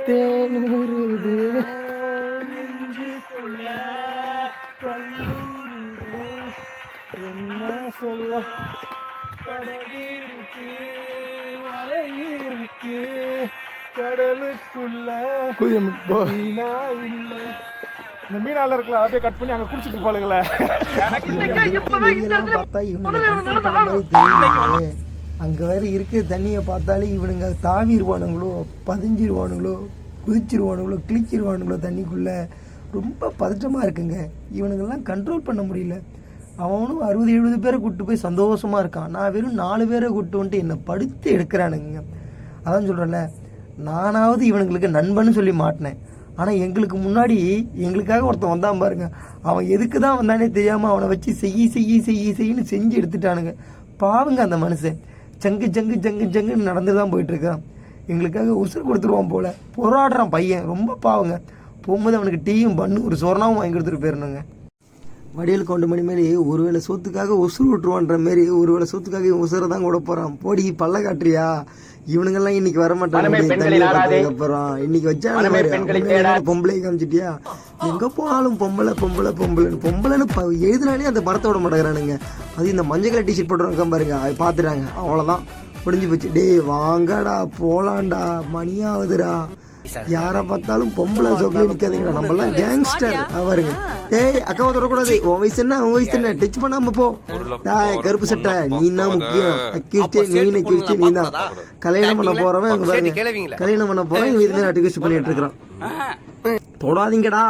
தேனூருது என்ன சொல்ல கடலிருக்கு மலையிருக்கு கடலுக்குள்ள மீனா இல்லை. இந்த மீனால இருக்கலாம் அப்படியே கட் பண்ணி அங்க குடிச்சிட்டு போலுங்களே. பார்த்தா இவனுக்கு அங்க வேற இருக்கிற தண்ணியை பார்த்தாலே இவனுங்க தாவிடுவானுங்களோ, பதிஞ்சிருவானுங்களோ, குதிச்சிருவானுங்களோ, கிழிச்சிருவானுங்களோ தண்ணிக்குள்ள. ரொம்ப பதற்றமா இருக்குங்க. இவனுங்கெல்லாம் கண்ட்ரோல் பண்ண முடியல. அவனும் 60-70 பேரை கூப்பிட்டு போய் சந்தோஷமா இருக்கான். நான் வெறும் 4 பேரை கூப்பிட்டு வந்துட்டு என்னை படுத்து எடுக்கிறானுங்க. அதான் சொல்கிறேன்ல, நானாவது இவனுங்களுக்கு நண்பன்னு சொல்லி மாட்டினேன். ஆனால் எங்களுக்கு முன்னாடி எங்களுக்காக ஒருத்தன் வந்தான் பாருங்க. அவன் எதுக்கு தான் வந்தானே தெரியாமல் அவனை வச்சு செய்யின்னு செஞ்சு எடுத்துட்டானுங்க. பாவங்க அந்த மனுஷன் ஜங்குன்னு நடந்து தான் போயிட்டுருக்கான். எங்களுக்காக உசுறு கொடுத்துருவான் போல போராடுறான் பையன். ரொம்ப பாவங்க. போகும்போது அவனுக்கு டீயும் பண்ணு ஒரு சொர்ணாவும் வாங்கி கொடுத்துட்டு போயிருந்தாங்க. வடிவேல் கவுண்ட் மணி மாரி ஒருவேளை சொத்துக்காக உசுறு விட்டுருவான்ற மாரி ஒருவேளை சொத்துக்காக இவன் உசுரை தான் கூட போறான். போடி பல்ல காட்டுறியா? இவனுங்கெல்லாம் இன்னைக்கு வரமாட்டாங்க. அப்புறம் இன்னைக்கு வச்சா பொம்பளை காமிச்சிட்டியா? எங்க போனாலும் பொம்பளைன்னு எழுதினாலே அந்த படத்தை விட மாட்டேங்கிறானுங்க. அது இந்த மஞ்சள் கலர் டிஷர்ட் போட்டுருக்க பாருங்க, அது பாத்துறாங்க, அவ்வளவுதான் முடிஞ்சு போச்சு. டேய் வாங்கடா போலாண்டா, மணியாவதுடா. யார பார்த்தாலும் பொம்பளை சொக்கல நிக்காதீங்களா, நம்ம எல்லாம் கேங்ஸ்டர் அவருங்க. ஏய் அக்காவை தொடக்கூடாது, உன் வயசு என்ன உன் வயசு என்ன, டச் பண்ணாம போ. கருப்பு சட்டை நீ தான் முக்கியம், அக்யூஸ்டே நீ தான். கல்யாணம் பண்ண போறவன் அங்க பாருங்க, கல்யாணம் பண்ண போறவன் இது மாதிரி அக்யூஸ்ட் பண்ணிட்டு இருக்கிறான். தொடாதீங்கடா.